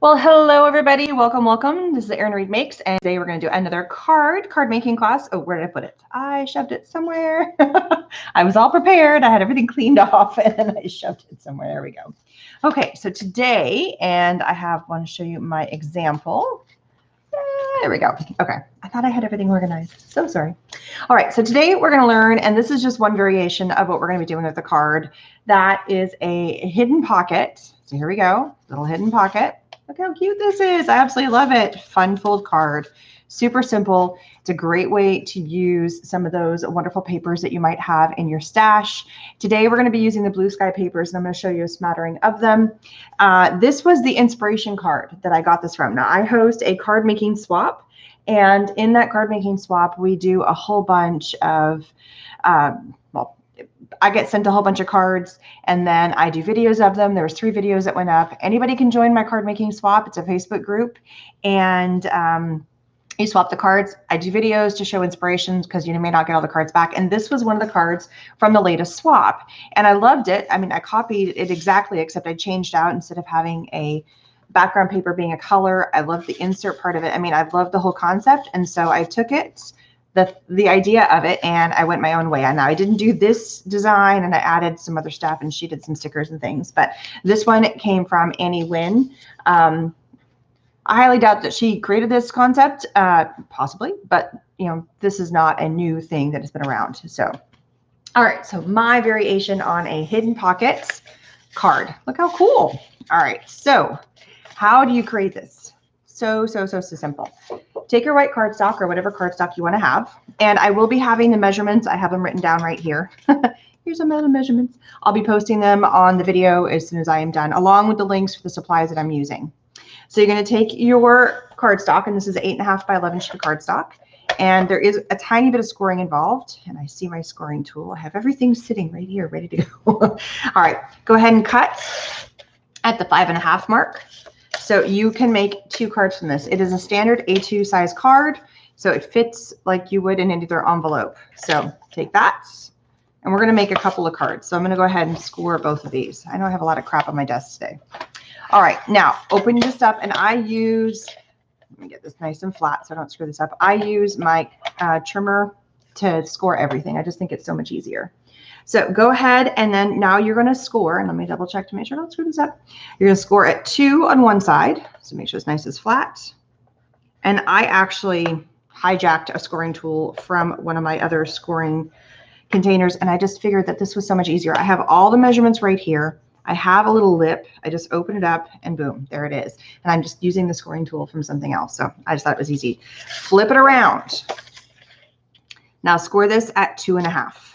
Well, hello everybody. Welcome, welcome. This is Erin Reed Makes, and today we're going to do another card making class. Oh, where did I put it? I shoved it somewhere. I was all prepared. I had everything cleaned off, and then I shoved it somewhere. There we go. Okay, so today, and I want to show you my example. There we go. Okay, I thought I had everything organized. So sorry. All right, so today we're going to learn, and this is just one variation of what we're going to be doing with the card. That is a hidden pocket. So here we go, little hidden pocket. Look how cute this is. I absolutely love it. Fun fold card. Super simple. It's a great way to use some of those wonderful papers that you might have in your stash. Today we're going to be using the blue sky papers, and I'm going to show you a smattering of them. This was the inspiration card that I got this from. Now I host a card making swap, and in that card making swap we do a whole bunch of I get sent a whole bunch of cards, and then I do videos of them. There was 3 videos that went up. Anybody can join my card making swap. It's a Facebook group, and you swap the cards. I do videos to show inspirations because you may not get all the cards back. And this was one of the cards from the latest swap, and I loved it. I mean, I copied it exactly, except I changed out, instead of having a background paper being a color, I love the insert part of it. I mean, I love the whole concept, and so I took it, the idea of it, and I went my own way. Now I didn't do this design, and I added some other stuff, and she did some stickers and things, but this one came from Annie Wynn. I highly doubt that she created this concept, possibly, but you know, this is not a new thing that has been around. So, all right, so my variation on a hidden pockets card. Look how cool. All right, so how do you create this? So simple. Take your white cardstock or whatever cardstock you want to have, and I will be having the measurements. I have them written down right here. Here's some of the measurements. I'll be posting them on the video as soon as I am done, along with the links for the supplies that I'm using. So you're going to take your cardstock, and this is 8.5 by 11 sheet of cardstock, and there is a tiny bit of scoring involved, and I see my scoring tool. I have everything sitting right here ready to go. All right, go ahead and cut at the 5.5 mark. So you can make 2 cards from this. It is a standard A2 size card, so it fits like you would in any other envelope. So take that, and we're going to make a couple of cards. So I'm going to go ahead and score both of these. I know I have a lot of crap on my desk today. All right, now open this up, and I use, let me get this nice and flat so I don't screw this up. I use my trimmer to score everything. I just think it's so much easier. So go ahead, and then now you're going to score, and let me double check to make sure I don't screw this up. You're going to score at 2 on one side, so make sure it's nice and flat. And I actually hijacked a scoring tool from one of my other scoring containers, and I just figured that this was so much easier. I have all the measurements right here. I have a little lip. I just open it up, and boom, there it is. And I'm just using the scoring tool from something else, so I just thought it was easy. Flip it around. Now score this at 2.5.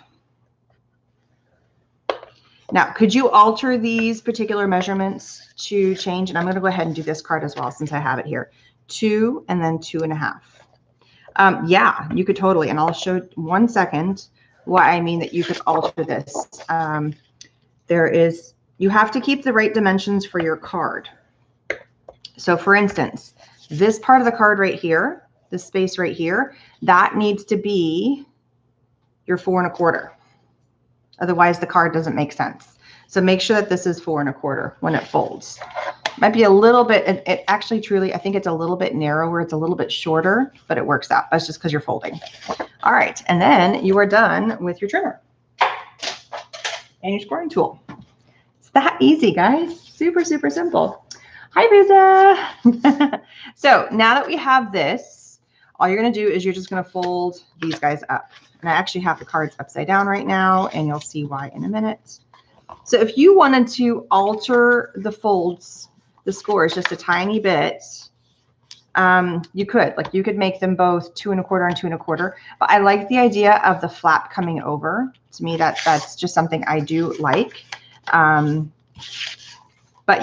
Now, could you alter these particular measurements to change? And I'm going to go ahead and do this card as well, since I have it here. 2 and then 2.5. Yeah, you could totally. And I'll show 1 second what I mean that you could alter this. You have to keep the right dimensions for your card. So for instance, this part of the card right here, this space right here, that needs to be your 4.25. Otherwise, the card doesn't make sense. So make sure that this is 4.25 when it folds. Might be a little bit, it actually truly, I think it's a little bit narrower. It's a little bit shorter, but it works out. That's just because you're folding. All right, and then you are done with your trimmer and your scoring tool. It's that easy, guys. Super simple. Hi, Biza. So now that we have this, all you're going to do is you're just going to fold these guys up. And I actually have the cards upside down right now, and you'll see why in a minute. So if you wanted to alter the folds, the scores just a tiny bit, you could. Like, you could make them both 2.25 and 2.25. But I like the idea of the flap coming over. To me, that's just something I do like. But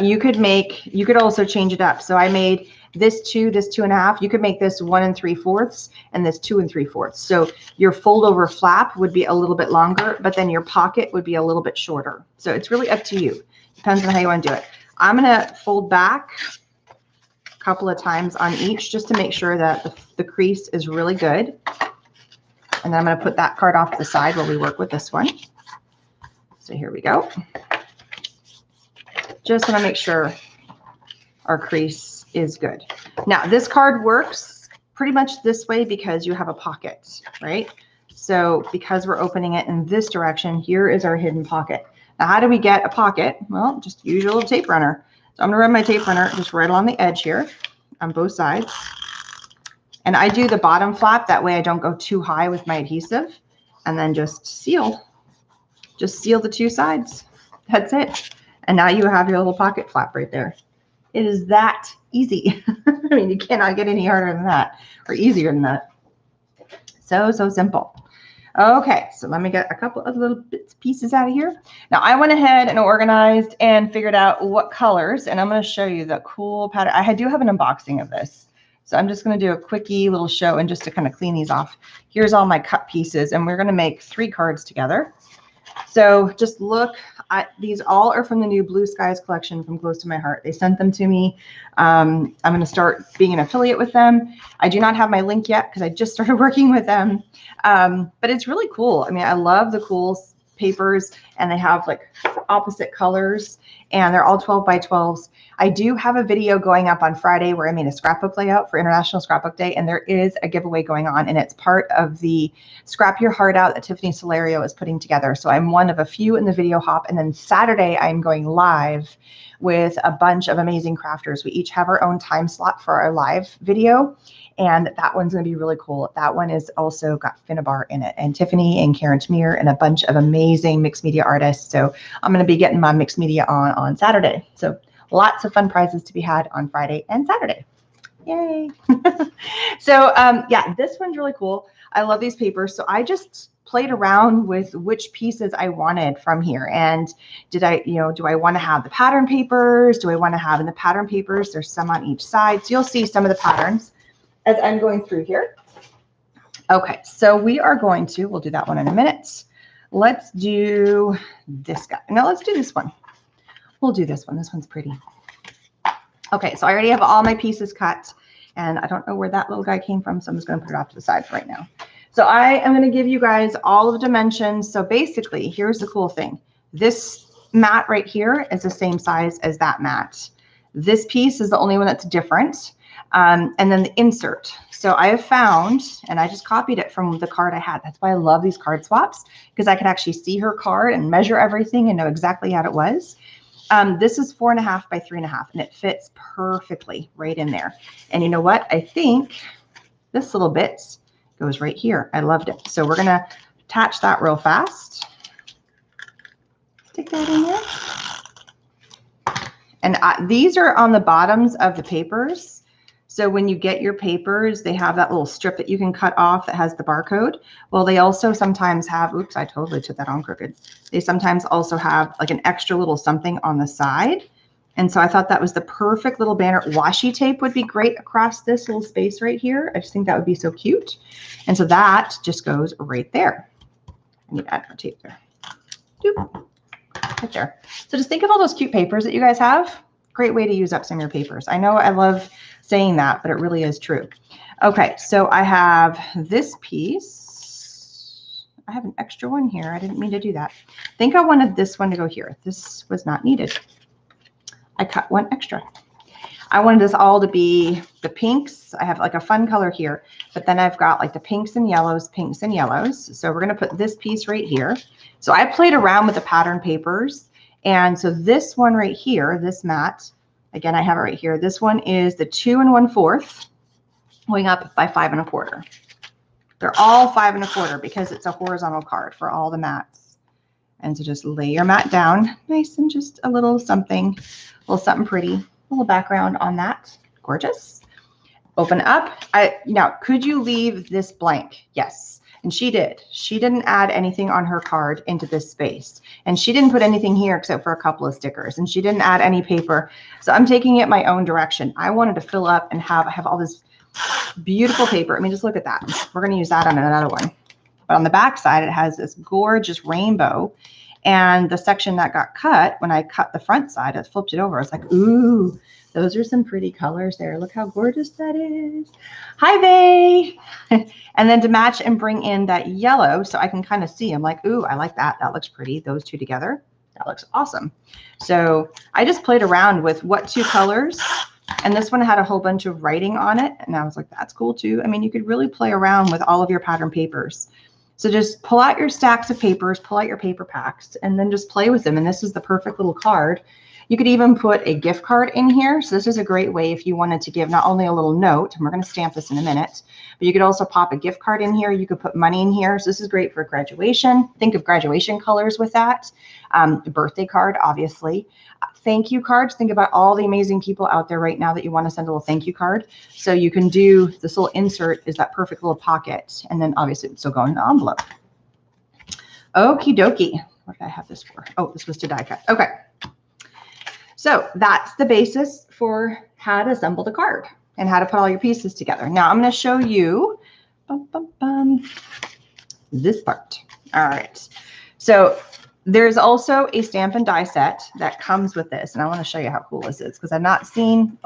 you could also change it up. So I made this 2, this 2.5. You could make this 1 3/4 and this 2 3/4. So your fold over flap would be a little bit longer, but then your pocket would be a little bit shorter. So it's really up to you. Depends on how you want to do it. I'm going to fold back a couple of times on each just to make sure that the crease is really good. And then I'm going to put that card off to the side while we work with this one. So here we go. Just want to make sure our crease is good. Now this card works pretty much this way because you have a pocket, right? So because we're opening it in this direction, here is our hidden pocket. Now how do we get a pocket? Well, just use your little tape runner. So I'm gonna run my tape runner just right along the edge here on both sides. And I do the bottom flap, that way I don't go too high with my adhesive, and then just seal the two sides. That's it. And now you have your little pocket flap right there. It is that easy. I mean, you cannot get any harder than that or easier than that. So simple. Okay, so let me get a couple of little bits pieces out of here. Now I went ahead and organized and figured out what colors, and I'm going to show you the cool pattern. I do have an unboxing of this. So I'm just going to do a quickie little show and just to kind of clean these off. Here's all my cut pieces, and we're going to make 3 cards together. So just look, these all are from the new Blue Skies collection from Close to My Heart. They sent them to me. I'm going to start being an affiliate with them. I do not have my link yet because I just started working with them. But it's really cool. I mean, I love the cool papers, and they have like opposite colors, and they're all 12 by 12s. I do have a video going up on Friday where I made a scrapbook layout for International Scrapbook Day, and there is a giveaway going on, and it's part of the Scrap Your Heart Out that Tiffany Solario is putting together. So I'm one of a few in the video hop, and then Saturday I'm going live with a bunch of amazing crafters. We each have our own time slot for our live video, and that one's going to be really cool. That one is also got Finnabar in it, and Tiffany and Karen Tmir and a bunch of amazing mixed media artists. So I'm going to be getting my mixed media on Saturday. So lots of fun prizes to be had on Friday and Saturday. Yay. So yeah, this one's really cool. I love these papers. So I just played around with which pieces I wanted from here. And do I want to have the pattern papers? Do I want to have in the pattern papers? There's some on each side. So you'll see some of the patterns as I'm going through here. Okay, so we'll do that one in a minute. Let's do this guy. No, let's do this one. We'll do this one. This one's pretty. Okay, so I already have all my pieces cut, and I don't know where that little guy came from, so I'm just going to put it off to the side for right now. So I am going to give you guys all of the dimensions. So basically, here's the cool thing. This mat right here is the same size as that mat. This piece is the only one that's different. And then the insert. So I have found, and I just copied it from the card I had. That's why I love these card swaps, because I could actually see her card and measure everything and know exactly how it was. This is 4.5 by 3.5, and it fits perfectly right in there. And you know what? I think this little bit goes right here. I loved it. So we're going to attach that real fast. Stick that in there. And these are on the bottoms of the papers. So when you get your papers, they have that little strip that you can cut off that has the barcode. Well, they also sometimes have, oops, I totally took that on crooked. They sometimes also have like an extra little something on the side. And so I thought that was the perfect little banner. Washi tape would be great across this little space right here. I just think that would be so cute. And so that just goes right there. I need to add more tape there. Doop. Right there. So just think of all those cute papers that you guys have. Great way to use up some of your papers. I know I love saying that, but it really is true. Okay, so I have this piece. I have an extra one here. I didn't mean to do that. I think I wanted this one to go here. This was not needed. I cut one extra. I wanted this all to be the pinks. I have like a fun color here, but then I've got like the pinks and yellows. So we're going to put this piece right here. So I played around with the pattern papers. And so this one right here, this mat, again, I have it right here. This one is the 2 1/4 going up by 5 1/4. They're all 5 1/4 because it's a horizontal card for all the mats. And so just lay your mat down nice and just a little something pretty, a little background on that. Gorgeous. Open up. Now, could you leave this blank? Yes. And she did. She didn't add anything on her card into this space. And she didn't put anything here except for a couple of stickers. And she didn't add any paper. So I'm taking it my own direction. I wanted to fill up and have all this beautiful paper. I mean, just look at that. We're going to use that on another one. But on the back side, it has this gorgeous rainbow. And the section that got cut, when I cut the front side, I flipped it over. I was like, ooh, those are some pretty colors there. Look how gorgeous that is. Hi, Vay. And then to match and bring in that yellow so I can kind of see, I'm like, ooh, I like that. That looks pretty. Those two together, that looks awesome. So I just played around with what 2 colors And this one had a whole bunch of writing on it. And I was like, that's cool too. I mean, you could really play around with all of your pattern papers. So just pull out your stacks of papers, pull out your paper packs, and then just play with them. And this is the perfect little card. You could even put a gift card in here. So this is a great way if you wanted to give not only a little note, and we're going to stamp this in a minute, but you could also pop a gift card in here. You could put money in here. So this is great for graduation. Think of graduation colors with that. The birthday card, obviously. Thank you cards. Think about all the amazing people out there right now that you want to send a little thank you card. So you can do this little insert is that perfect little pocket. And then obviously it would still go in the envelope. Okie dokie. What did I have this for? Oh, this was to die cut. Okay. So that's the basis for how to assemble the card and how to put all your pieces together. Now I'm going to show you this part. All right. So there's also a stamp and die set that comes with this. And I want to show you how cool this is because I've not seen,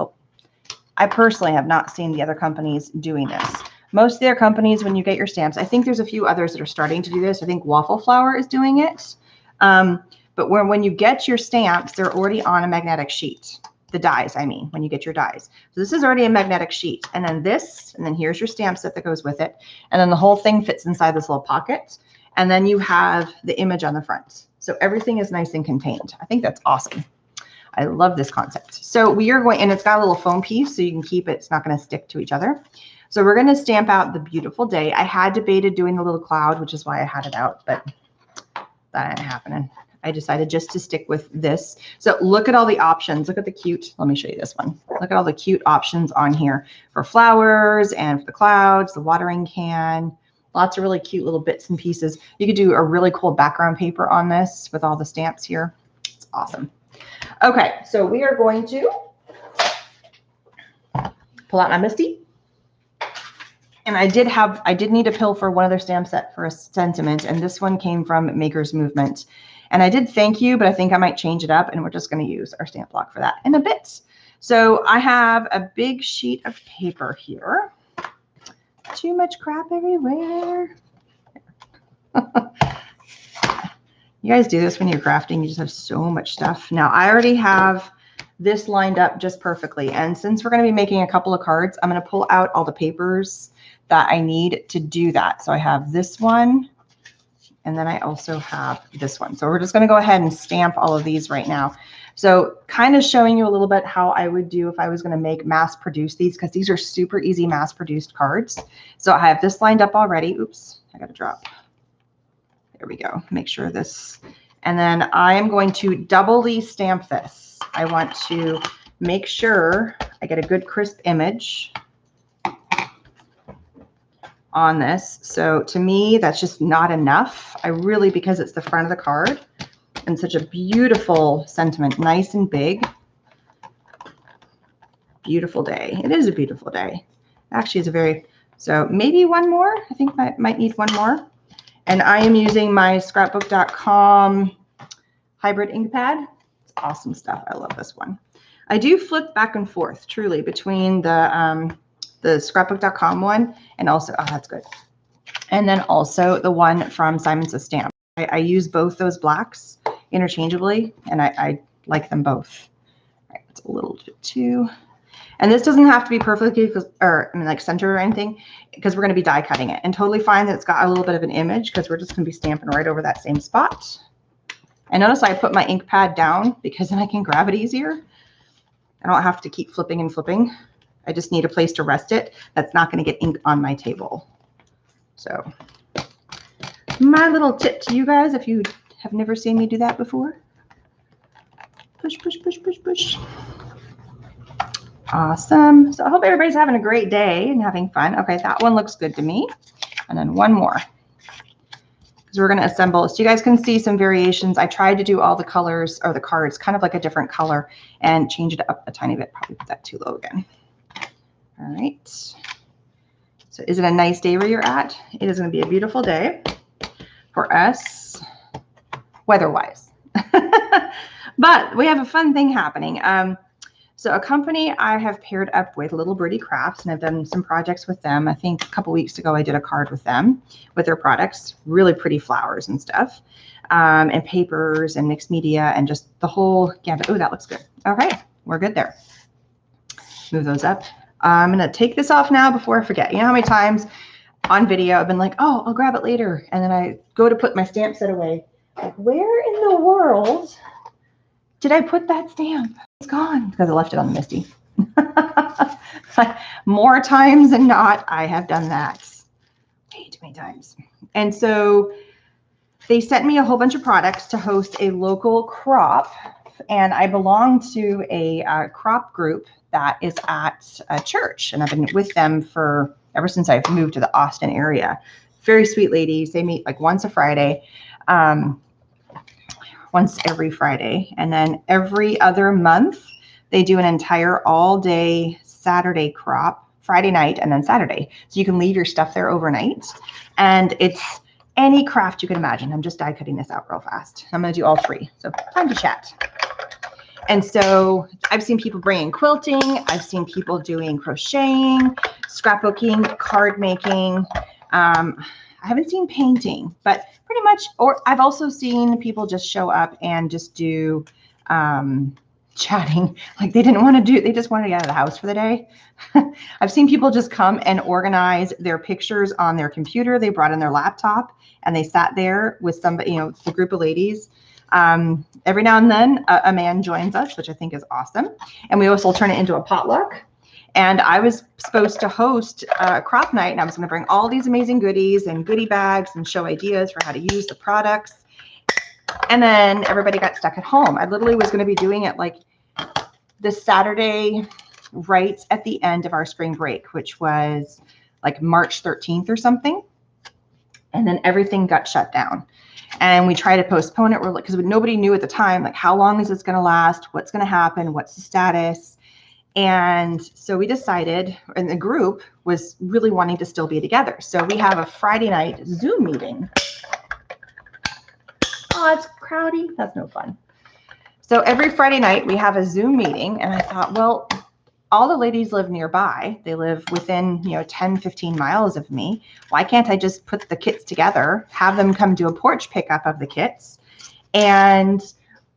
I personally have not seen the other companies doing this. Most of their companies, when you get your stamps, I think there's a few others that are starting to do this. I think Waffle Flower is doing it. But when you get your stamps, they're already on a magnetic sheet. The dies, I mean, when you get your dies. So this is already a magnetic sheet. And then this, and then here's your stamp set that goes with it. And then the whole thing fits inside this little pocket. And then you have the image on the front. So everything is nice and contained. I think that's awesome. I love this concept. So we are going, and it's got a little foam piece so you can keep it. It's not going to stick to each other. So we're going to stamp out the beautiful day. I had debated doing the little cloud, which is why I had it out, but that ain't happening. I decided just to stick with this. So look at all the options. Look at the cute, let me show you this one. Look at all the cute options on here for flowers and for the clouds, the watering can, lots of really cute little bits and pieces. You could do a really cool background paper on this with all the stamps here. It's awesome. Okay, so we are going to pull out my Misty. And I did need a pill for one other stamp set for a sentiment. And this one came from Maker's Movement. And I did thank you, but I think I might change it up and we're just going to use our stamp block for that in a bit. So I have a big sheet of paper here. Too much crap everywhere. You guys do this when you're crafting. You just have so much stuff. Now I already have this lined up just perfectly. And since we're going to be making a couple of cards, I'm going to pull out all the papers that I need to do that. So I have this one. And then I also have this one. So we're just going to go ahead and stamp all of these right now. So kind of showing you a little bit how I would do if I was going to make mass produce these, because these are super easy mass produced cards. So I have this lined up already. Oops, I got to drop. There we go. Make sure this. And then I am going to doubly stamp this. I want to make sure I get a good crisp image on this. So to me, that's just not enough. I really, because it's the front of the card and such a beautiful sentiment, nice and big. Beautiful day. It is a beautiful day. Actually, it's a very, so maybe one more. I think I might need one more. And I am using my scrapbook.com hybrid ink pad. It's awesome stuff. I love this one. I do flip back and forth truly between the scrapbook.com one and also, oh, that's good. And then also the one from Simon Says Stamp. I use both those blacks interchangeably and I like them both. All right, it's a little bit too. And this doesn't have to be perfectly, or I mean like center or anything, because we're going to be die cutting it. And totally fine that it's got a little bit of an image because we're just going to be stamping right over that same spot. And notice I put my ink pad down because then I can grab it easier. I don't have to keep flipping and flipping. I just need a place to rest it. That's not going to get ink on my table. So my little tip to you guys, if you have never seen me do that before, push, push, push, push, push. Awesome. So I hope everybody's having a great day and having fun. Okay, that one looks good to me. And then one more. Because we're going to assemble. So you guys can see some variations. I tried to do all the colors or the cards kind of like a different color and change it up a tiny bit. Probably put that too low again. All right. So is it a nice day where you're at? It is going to be a beautiful day for us weather-wise. But we have a fun thing happening. So a company I have paired up with, Little Birdie Crafts, and I've done some projects with them. I think a couple weeks ago I did a card with them with their products, really pretty flowers and stuff, and papers and mixed media and just the whole gambit. Oh, that looks good. Okay, we're good there. move those up. I'm going to take this off now before I forget. You know how many times on video I've been like, oh, I'll grab it later. And then I go to put my stamp set away. Like, where in the world did I put that stamp? It's gone because I left it on the Misty. More times than not, I have done that. Way too many times. And so they sent me a whole bunch of products to host a local crop. And I belong to a crop group that is at a church. And I've been with them for ever since I've moved to the Austin area. Very sweet ladies. They meet like once a Friday. Once every Friday. And then every other month, they do an entire all-day Saturday crop, Friday night and then Saturday. So you can leave your stuff there overnight. And it's any craft you can imagine. I'm just die cutting this out real fast. I'm going to do all three. So time to chat. And so I've seen people bringing quilting. I've seen people doing crocheting, scrapbooking, card making. I haven't seen painting, but pretty much, or I've also seen people just show up and just do chatting. Like they didn't want to do, they just wanted to get out of the house for the day. I've seen people just come and organize their pictures on their computer. They brought in their laptop and they sat there with somebody, you know, the group of ladies. Every now and then a man joins us, which I think is awesome. And we also turn it into a potluck. And I was supposed to host a crop night, and I was going to bring all these amazing goodies and goodie bags and show ideas for how to use the products. And then everybody got stuck at home. I literally was going to be doing it like this Saturday right at the end of our spring break, which was like March 13th or something. And then everything got shut down. And we tried to postpone it. We're like, because nobody knew at the time, like, how long is this going to last? What's going to happen? What's the status? And so we decided, and the group was really wanting to still be together. So we have a Friday night Zoom meeting. Oh, it's crowdy. That's no fun. So every Friday night we have a Zoom meeting. And I thought, well, all the ladies live nearby. They live within, 10, 15 miles of me. Why can't I just put the kits together, have them come do a porch pickup of the kits? And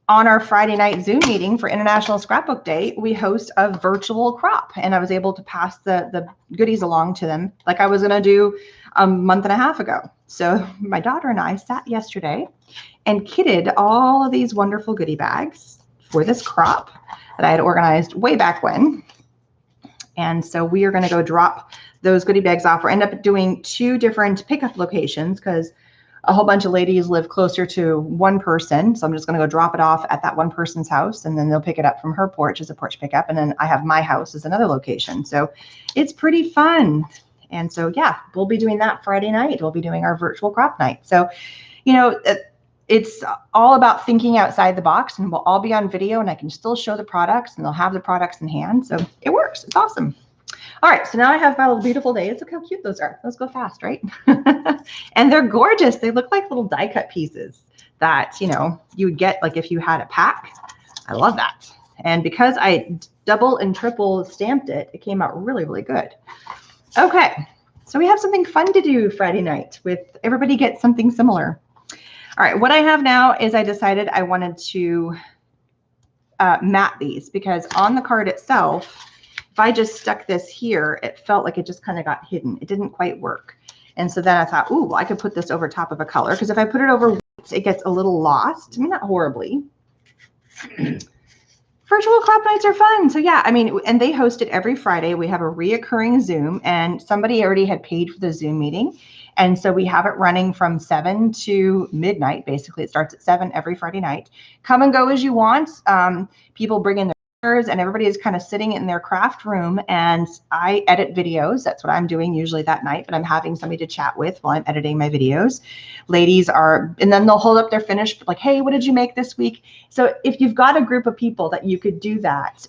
on our Friday night Zoom meeting for International Scrapbook Day, we host a virtual crop. And I was able to pass the goodies along to them like I was going to do a month and a half ago. So my daughter and I sat yesterday and kitted all of these wonderful goodie bags for this crop that I had organized way back when. And so we are going to go drop those goodie bags off. We're end up doing 2 different pickup locations because a whole bunch of ladies live closer to one person. So I'm just going to go drop it off at that one person's house, and then they'll pick it up from her porch as a porch pickup. And then I have my house as another location. So it's pretty fun. And so, yeah, we'll be doing that Friday night. We'll be doing our virtual crop night. So, it's all about thinking outside the box, and we'll all be on video, and I can still show the products, and they'll have the products in hand. So it works. It's awesome. All right, so now I have my little beautiful days. Look how cute those are. Those go fast, right? And they're gorgeous. They look like little die cut pieces that, you would get like if you had a pack. I love that. And because I double and triple stamped it, it came out really, really good. Okay, so we have something fun to do Friday night with everybody get something similar. All right, what I have now is I decided I wanted to mat these because on the card itself, if I just stuck this here, it felt like it just kind of got hidden. It didn't quite work. And so then I thought, ooh, well, I could put this over top of a color because if I put it over white, it gets a little lost. I mean, not horribly. Virtual crop nights are fun. So yeah, and they host it every Friday. We have a reoccurring Zoom, and somebody already had paid for the Zoom meeting. And so we have it running from 7 to midnight. Basically, it starts at 7 every Friday night. Come and go as you want. People bring in their chairs, and everybody is kind of sitting in their craft room. And I edit videos. That's what I'm doing usually that night. But I'm having somebody to chat with while I'm editing my videos. Ladies are, and then they'll hold up their finished, like, hey, what did you make this week? So if you've got a group of people that you could do that,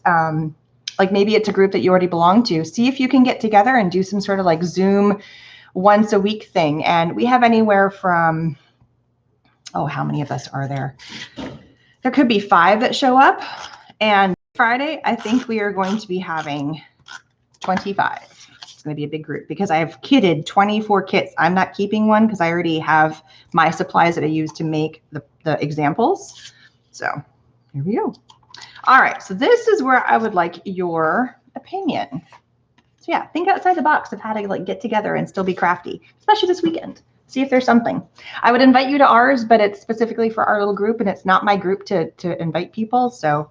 like maybe it's a group that you already belong to, see if you can get together and do some sort of like Zoom once a week thing. And we have anywhere from, oh, how many of us are there? There could be 5 that show up. And Friday, I think we are going to be having 25. It's going to be a big group because I have kitted 24 kits. I'm not keeping one because I already have my supplies that I use to make the examples. So here we go. All right, so this is where I would like your opinion. So yeah, think outside the box of how to like get together and still be crafty, especially this weekend. See if there's something. I would invite you to ours, but it's specifically for our little group, and it's not my group to invite people. So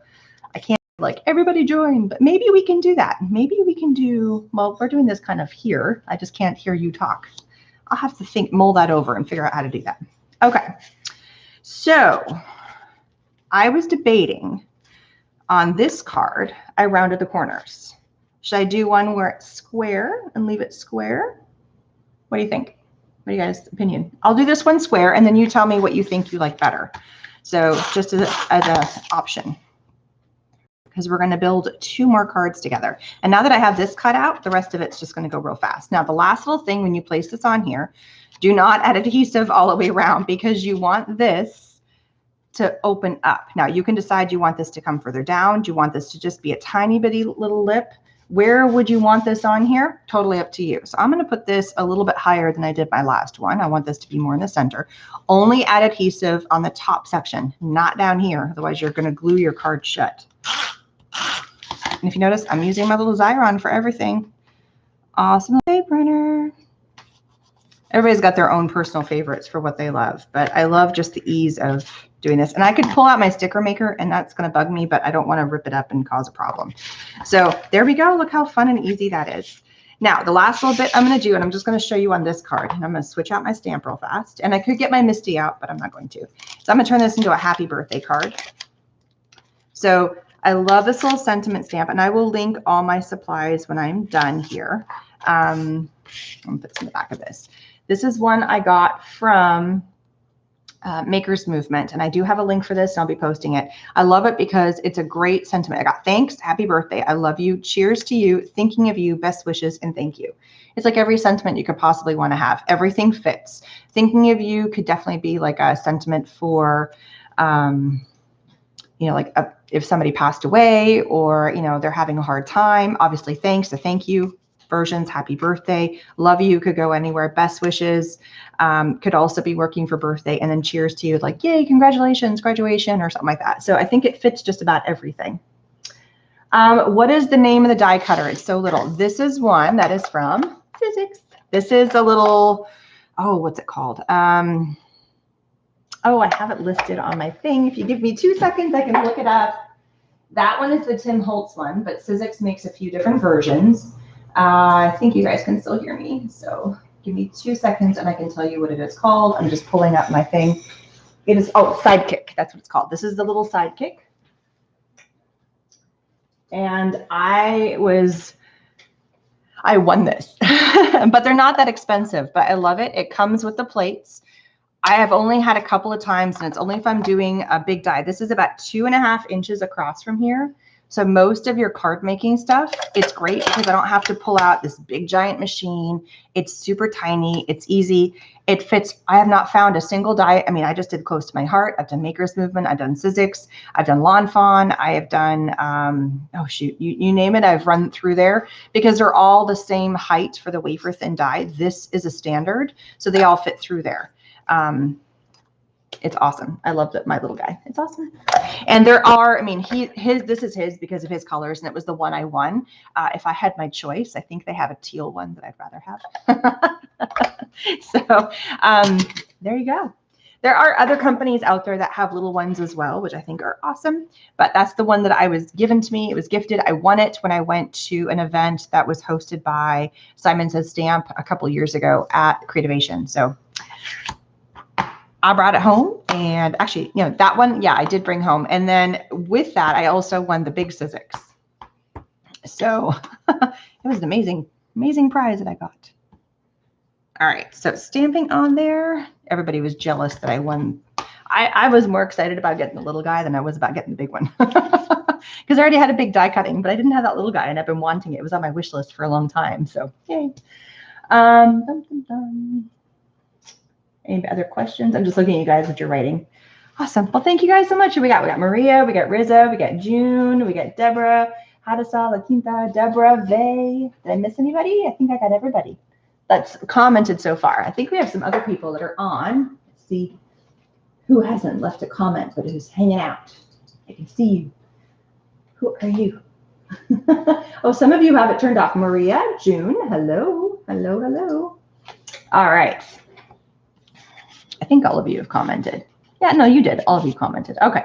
I can't like everybody join, but maybe we can do that. Maybe we can do, well, we're doing this kind of here. I just can't hear you talk. I'll have to mull that over and figure out how to do that. Okay. So I was debating on this card. I rounded the corners. Should I do one where it's square and leave it square? What do you think? What do you guys' opinion? I'll do this one square, and then you tell me what you think you like better. So just as an option, because we're going to build 2 more cards together. And now that I have this cut out, the rest of it's just going to go real fast. Now, the last little thing when you place this on here, do not add adhesive all the way around, because you want this to open up. Now, you can decide you want this to come further down. Do you want this to just be a tiny bitty little lip? Where would you want this on here? Totally up to you. So I'm going to put this a little bit higher than I did my last one. I want this to be more in the center. Only add adhesive on the top section, not down here. Otherwise, you're going to glue your card shut. And if you notice, I'm using my little Xyron for everything. Awesome tape printer. Everybody's got their own personal favorites for what they love, but I love just the ease of doing this. And I could pull out my sticker maker, and that's going to bug me, but I don't want to rip it up and cause a problem. So there we go. Look how fun and easy that is. Now, the last little bit I'm going to do, and I'm just going to show you on this card, and I'm going to switch out my stamp real fast. And I could get my Misty out, but I'm not going to. So I'm going to turn this into a happy birthday card. So I love this little sentiment stamp, and I will link all my supplies when I'm done here. I'm going to put this in the back of this. This is one I got from Maker's Movement, and I do have a link for this, and I'll be posting it. I love it because it's a great sentiment. I got thanks, happy birthday, I love you, cheers to you, thinking of you, best wishes, and thank you. It's like every sentiment you could possibly want to have. Everything fits. Thinking of you could definitely be like a sentiment for, you know, like if somebody passed away, or, you know, they're having a hard time. Obviously, thanks, the thank you versions, happy birthday, love you could go anywhere, best wishes could also be working for birthday, and then cheers to you, like, yay, congratulations, graduation, or something like that. So I think it fits just about everything. What is the name of the die cutter? It's so little. This is one that is from Physics. This is a little, oh, what's it called? Oh, I have it listed on my thing. If you give me 2 seconds, I can look it up. That one is the Tim Holtz one, but Physics makes a few different versions. I think you guys can still hear me, so give me 2 seconds and I can tell you what it is called. I'm just pulling up my thing. It is, oh, Sidekick. That's what it's called. This is the little Sidekick. And I won this, but they're not that expensive, but I love it. It comes with the plates. I have only had a couple of times, and it's only if I'm doing a big die. This is about 2.5 inches across from here. So most of your card making stuff, it's great because I don't have to pull out this big giant machine. It's super tiny. It's easy. It fits. I have not found a single die. I mean, I just did Close to My Heart. I've done Maker's Movement. I've done Sizzix. I've done Lawn Fawn. I have done, oh shoot, you name it. I've run through there because they're all the same height for the wafer thin die. This is a standard, so they all fit through there. It's awesome. I love my little guy. It's awesome. And there are, I mean, this is his because of his colors, and it was the one I won. If I had my choice, I think they have a teal one that I'd rather have. So there you go. There are other companies out there that have little ones as well, which I think are awesome. But that's the one that I was given to me. It was gifted. I won it when I went to an event that was hosted by Simon Says Stamp a couple years ago at Creativation. So I brought it home, and actually, you know, that one, yeah, I did bring home. And then with that, I also won the big Sizzix. So it was an amazing, amazing prize that I got. All right, so stamping on there. Everybody was jealous that I won. I was more excited about getting the little guy than I was about getting the big one. Because I already had a big die cutting, but I didn't have that little guy, and I've been wanting it. It was on my wish list for a long time, so yay. Any other questions? I'm just looking at you guys, what you're writing. Awesome. Well, thank you guys so much. We got Maria, we got Rizzo, we got June, we got Deborah, Hadasa, La Quinta, Deborah, Vay. Did I miss anybody? I think I got everybody that's commented so far. I think we have some other people that are on. Let's see who hasn't left a comment, but who's hanging out. I can see you. Who are you? Oh, some of you have it turned off. Maria, June, hello, hello, hello. All right. I think all of you have commented. Yeah, no, you did. All of you commented. Okay.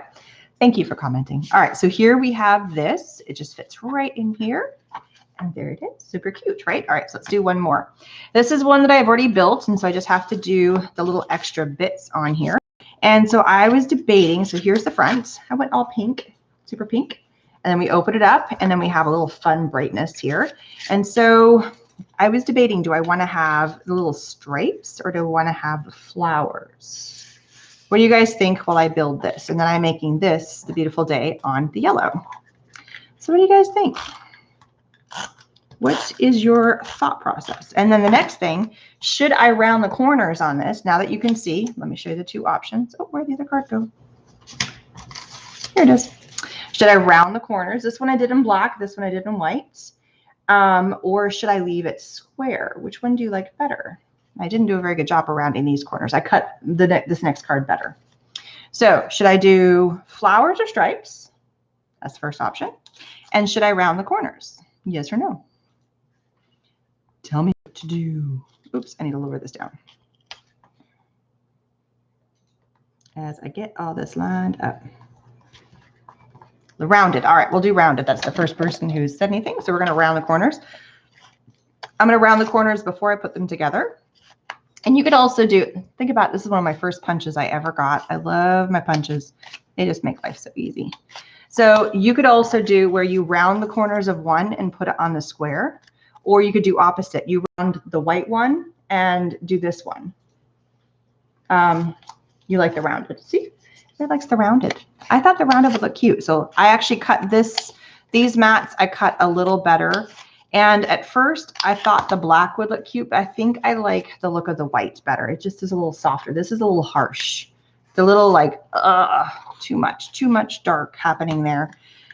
Thank you for commenting. All right. So here we have this. It just fits right in here. And there it is. Super cute, right? All right. So let's do one more. This is one that I've already built. And so I just have to do the little extra bits on here. And so I was debating. So here's the front. I went all pink, super pink. And then we open it up and then we have a little fun brightness here. And so I was debating, do I want to have the little stripes or do I want to have the flowers? What do you guys think while I build this? And then I'm making this the beautiful day on the yellow. So what do you guys think? What is your thought process? And then the next thing, should I round the corners on this? Now that you can see, let me show you the two options. Oh, where'd the other card go? Here it is. Should I round the corners? This one I did in black, this one I did in white. Or should I leave it square? Which one do you like better? I didn't do a very good job of rounding these corners. I cut this next card better. So should I do flowers or stripes? That's the first option. And should I round the corners? Yes or no? Tell me what to do. Oops, I need to lower this down. As I get all this lined up. The rounded. All right, we'll do rounded. That's the first person who said anything. So we're going to round the corners. I'm going to round the corners before I put them together. And you could also do, think about, this is one of my first punches I ever got. I love my punches. They just make life so easy. So you could also do where you round the corners of one and put it on the square. Or you could do opposite. You round the white one and do this one. You like the rounded. See? Everybody likes the rounded. I thought the rounded would look cute. So I actually cut these mats, I cut a little better. And at first I thought the black would look cute, but I think I like the look of the white better. It just is a little softer. This is a little harsh. It's a little like, too much dark happening there.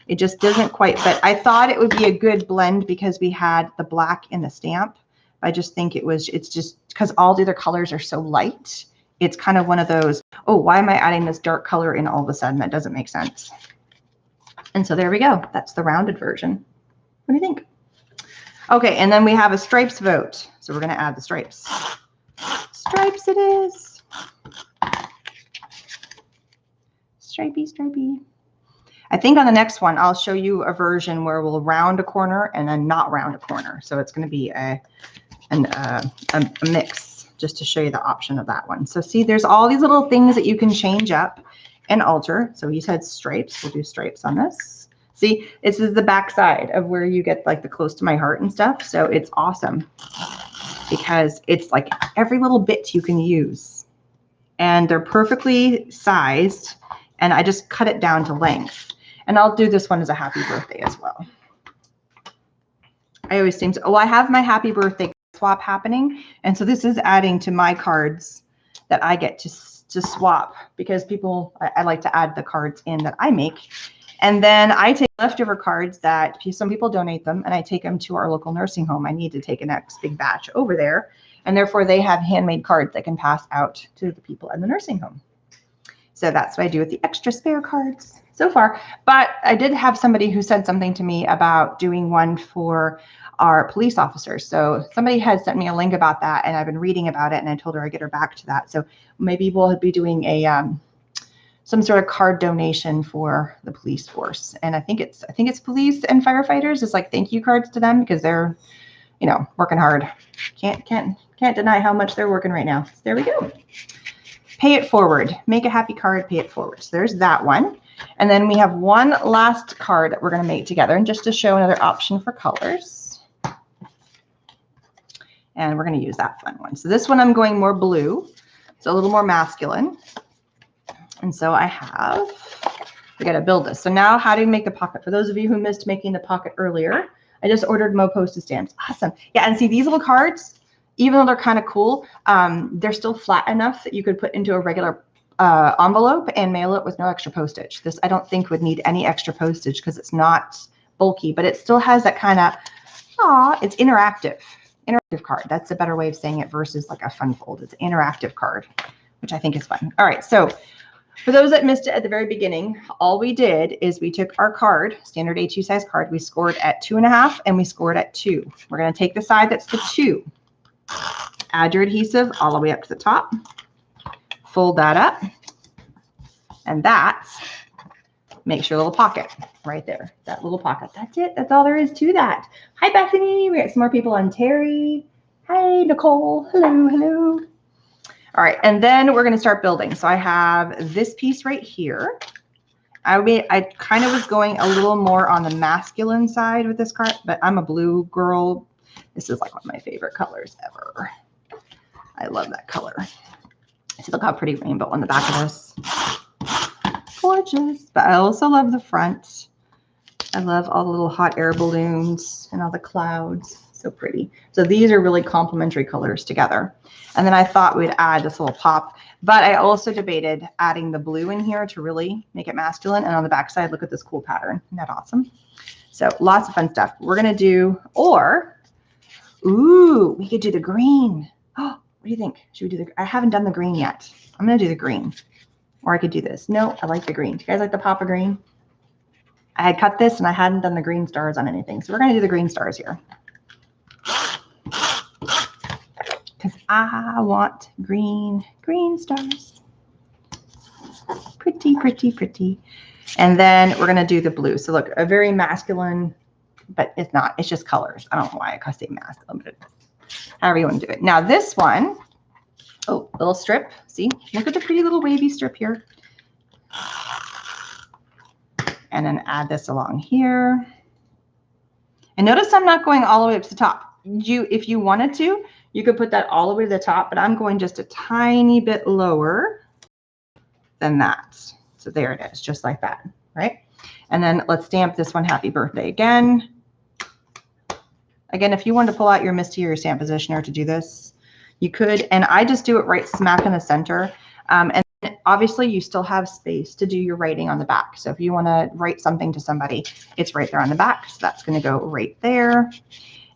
It just doesn't quite fit. I thought it would be a good blend because we had the black in the stamp. I just think it's just because all the other colors are so light. It's kind of one of those, oh, why am I adding this dark color in all of a sudden? That doesn't make sense. And so there we go. That's the rounded version. What do you think? Okay, and then we have a stripes vote. So we're going to add the stripes. Stripes it is. Stripey, stripey. I think on the next one, I'll show you a version where we'll round a corner and then not round a corner. So it's going to be a mix just to show you the option of that one. So see, there's all these little things that you can change up and alter. So you said stripes. We'll do stripes on this. See, this is the back side of where you get like the close to my heart and stuff. So it's awesome because it's like every little bit you can use. And they're perfectly sized. And I just cut it down to length. And I'll do this one as a happy birthday as well. I always seem to, oh, I have my happy birthday swap happening. And so this is adding to my cards that I get to swap because people, I like to add the cards in that I make. And then I take leftover cards that some people donate them and I take them to our local nursing home. I need to take a next big batch over there. And therefore they have handmade cards that can pass out to the people in the nursing home. So that's what I do with the extra spare cards so far. But I did have somebody who said something to me about doing one for our police officers. So somebody had sent me a link about that and I've been reading about it and I told her I'd get her back to that. So maybe we'll be doing a some sort of card donation for the police force. And I think it's police and firefighters. It's like thank you cards to them because they're, you know, working hard. Can't deny how much they're working right now. So there we go. Pay it forward. Make a happy card, pay it forward. So there's that one. And then we have one last card that we're going to make together. And just to show another option for colors. And we're going to use that fun one. So this one I'm going more blue. It's a little more masculine. And so we got to build this. So now how do you make the pocket? For those of you who missed making the pocket earlier, I just ordered Mo Postage stamps. Awesome. Yeah, and see these little cards, even though they're kind of cool, they're still flat enough that you could put into a regular envelope and mail it with no extra postage. This I don't think would need any extra postage because it's not bulky, but it still has that kind of, it's interactive card. That's a better way of saying it versus like a fun fold. It's an interactive card, which I think is fun. All right, so For those that missed it at the very beginning, all we did is we took our card, standard A2 size card, we scored at 2.5 and we scored at 2. We're going to take the side that's the 2. Add your adhesive all the way up to the top. Fold that up. And that makes your little pocket right there. That little pocket. That's it. That's all there is to that. Hi, Bethany. We got some more people on Terry. Hi, Nicole. Hello, hello. All right, and then we're going to start building. So I have this piece right here. I kind of was going a little more on the masculine side with this card, but I'm a blue girl. This is like one of my favorite colors ever. I love that color. See, look how pretty rainbow on the back of this. Gorgeous. But I also love the front. I love all the little hot air balloons and all the clouds. So pretty. So these are really complementary colors together. And then I thought we'd add this little pop, but I also debated adding the blue in here to really make it masculine. And on the back side, look at this cool pattern. Isn't that awesome? So lots of fun stuff. We're going to do, ooh, we could do the green. Oh, what do you think? Should we do I haven't done the green yet. I'm going to do the green. Or I could do this. No, I like the green. Do you guys like the pop of green? I had cut this and I hadn't done the green stars on anything. So we're going to do the green stars here. Because I want green stars. Pretty, pretty, pretty. And then we're going to do the blue. So look, a very masculine, but it's not. It's just colors. I don't know why I say masculine, but however you want to do it. Now this one, oh, little strip. See, look at the pretty little wavy strip here. And then add this along here. And notice I'm not going all the way up to the top. If you wanted to, you could put that all the way to the top, but I'm going just a tiny bit lower than that. So there it is, just like that, right? And then let's stamp this one, happy birthday again. Again, if you wanted to pull out your MISTI or your stamp positioner to do this, you could. And I just do it right smack in the center. And obviously you still have space to do your writing on the back. So if you want to write something to somebody, it's right there on the back. So that's going to go right there.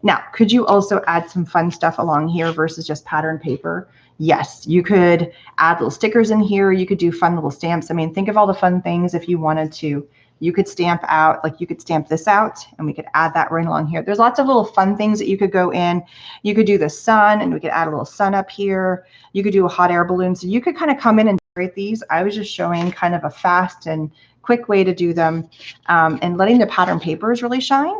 Now, could you also add some fun stuff along here versus just pattern paper? Yes, you could add little stickers in here. You could do fun little stamps. I mean, think of all the fun things if you wanted to. You could stamp out, like you could stamp this out and we could add that right along here. There's lots of little fun things that you could go in. You could do the sun and we could add a little sun up here. You could do a hot air balloon. So you could kind of come in and decorate these. I was just showing kind of a fast and quick way to do them and letting the pattern papers really shine.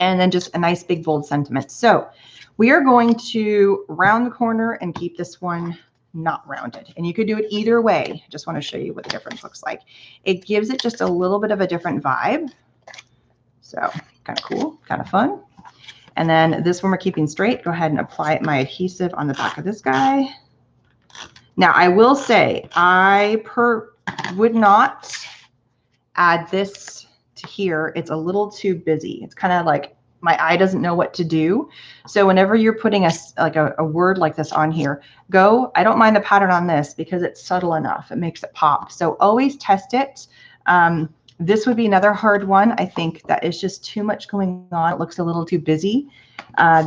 And then just a nice big bold sentiment. So we are going to round the corner and keep this one not rounded. And you could do it either way. I just want to show you what the difference looks like. It gives it just a little bit of a different vibe. So kind of cool, kind of fun. And then this one we're keeping straight. Go ahead and apply my adhesive on the back of this guy. Now I will say I would not add this to here. It's a little too busy. It's kind of like my eye doesn't know what to do. So whenever you're putting a word like this on here, I don't mind the pattern on this because it's subtle enough. It makes it pop. So always test it. This would be another hard one. I think that is just too much going on. It looks a little too busy.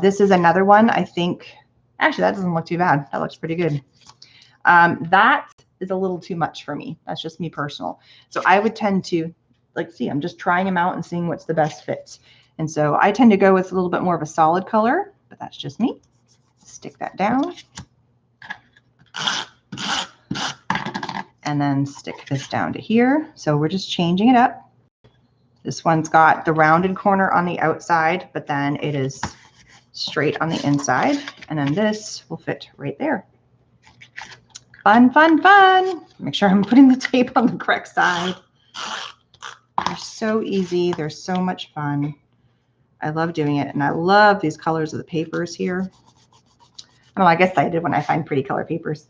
This is another one. I think, actually that doesn't look too bad. That looks pretty good. That is a little too much for me. That's just me personal. So I would tend to I'm just trying them out and seeing what's the best fit. And so I tend to go with a little bit more of a solid color, but that's just me. Stick that down. And then stick this down to here. So we're just changing it up. This one's got the rounded corner on the outside, but then it is straight on the inside. And then this will fit right there. Fun, fun, fun. Make sure I'm putting the tape on the correct side. They're so easy. They're so much fun. I love doing it. And I love these colors of the papers here. Oh, I guess I did when I find pretty color papers.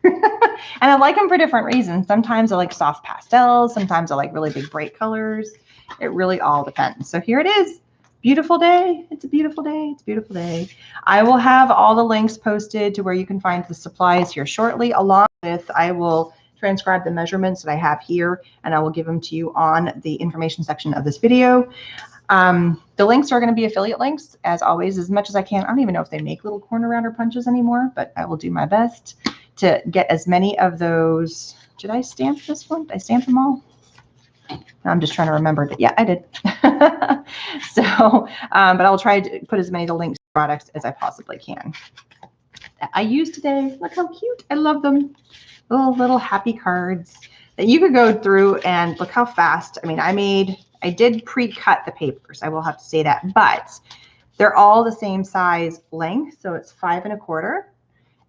And I like them for different reasons. Sometimes I like soft pastels. Sometimes I like really big bright colors. It really all depends. So here it is. Beautiful day. It's a beautiful day. It's a beautiful day. I will have all the links posted to where you can find the supplies here shortly, along with I will transcribe the measurements that I have here, and I will give them to you on the information section of this video. The links are going to be affiliate links, as always, as much as I can. I don't even know if they make little corner rounder punches anymore, but I will do my best to get as many of those. Did I stamp this one? Did I stamp them all? I'm just trying to remember that. Yeah, I did. So, but I'll try to put as many of the links to products as I possibly can that I used today. Look how cute. I love them. Little happy cards that you could go through and look how fast. I mean, I did pre-cut the papers. I will have to say that, but they're all the same size length. So it's 5 1/4.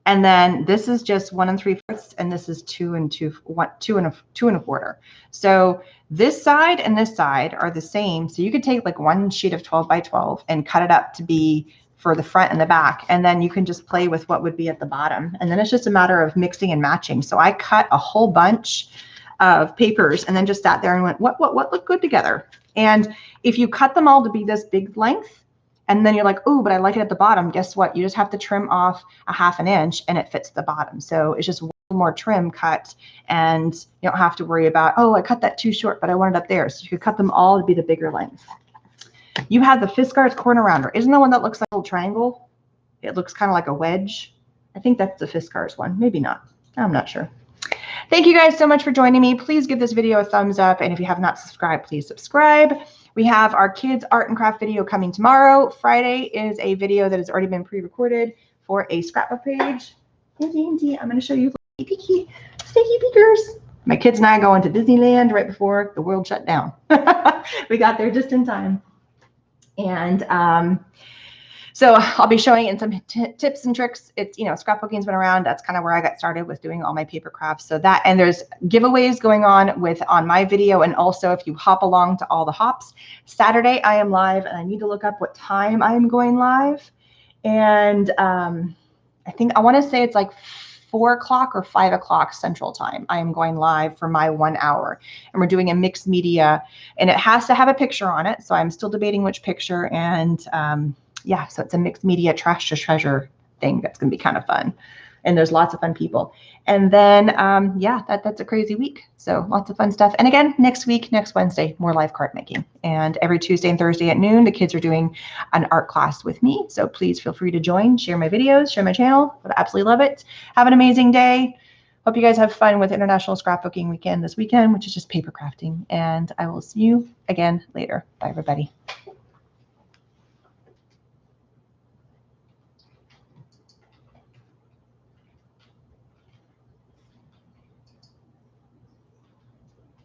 And then this is just 1 3/4, and this is 2 1/4. So this side and this side are the same. So you could take like one sheet of 12 by 12 and cut it up to be for the front and the back. And then you can just play with what would be at the bottom. And then it's just a matter of mixing and matching. So I cut a whole bunch of papers and then just sat there and went, what look good together? And if you cut them all to be this big length, and then you're like, oh, but I like it at the bottom. Guess what? You just have to trim off a 1/2 inch and it fits the bottom. So it's just one more trim cut, and you don't have to worry about, oh, I cut that too short, but I want it up there. So you could cut them all to be the bigger length. You have the Fiskars corner rounder. Isn't the one that looks like a little triangle? It looks kind of like a wedge. I think that's the Fiskars one. Maybe not. I'm not sure. Thank you guys so much for joining me. Please give this video a thumbs up. And if you have not subscribed, please subscribe. We have our kids art and craft video coming tomorrow. Friday is a video that has already been pre-recorded for a scrapbook page. I'm going to show you sneaky peekers. My kids and I going to Disneyland right before the world shut down. We got there just in time. And so I'll be showing in some tips and tricks. It's, scrapbooking's been around. That's kind of where I got started with doing all my paper crafts. So that, and there's giveaways going on on my video. And also if you hop along to all the hops, Saturday I am live, and I need to look up what time I am going live. And I want to say it's like 4 o'clock or 5 o'clock Central Time. I am going live for my 1 hour, and we're doing a mixed media, and it has to have a picture on it. So I'm still debating which picture. And yeah, so it's a mixed media trash to treasure thing. That's going to be kind of fun. And there's lots of fun people. And then, yeah, that's a crazy week. So lots of fun stuff. And again, next Wednesday, more live card making. And every Tuesday and Thursday at noon, the kids are doing an art class with me. So please feel free to join, share my videos, share my channel. I would absolutely love it. Have an amazing day. Hope you guys have fun with International Scrapbooking Weekend this weekend, which is just paper crafting. And I will see you again later. Bye, everybody.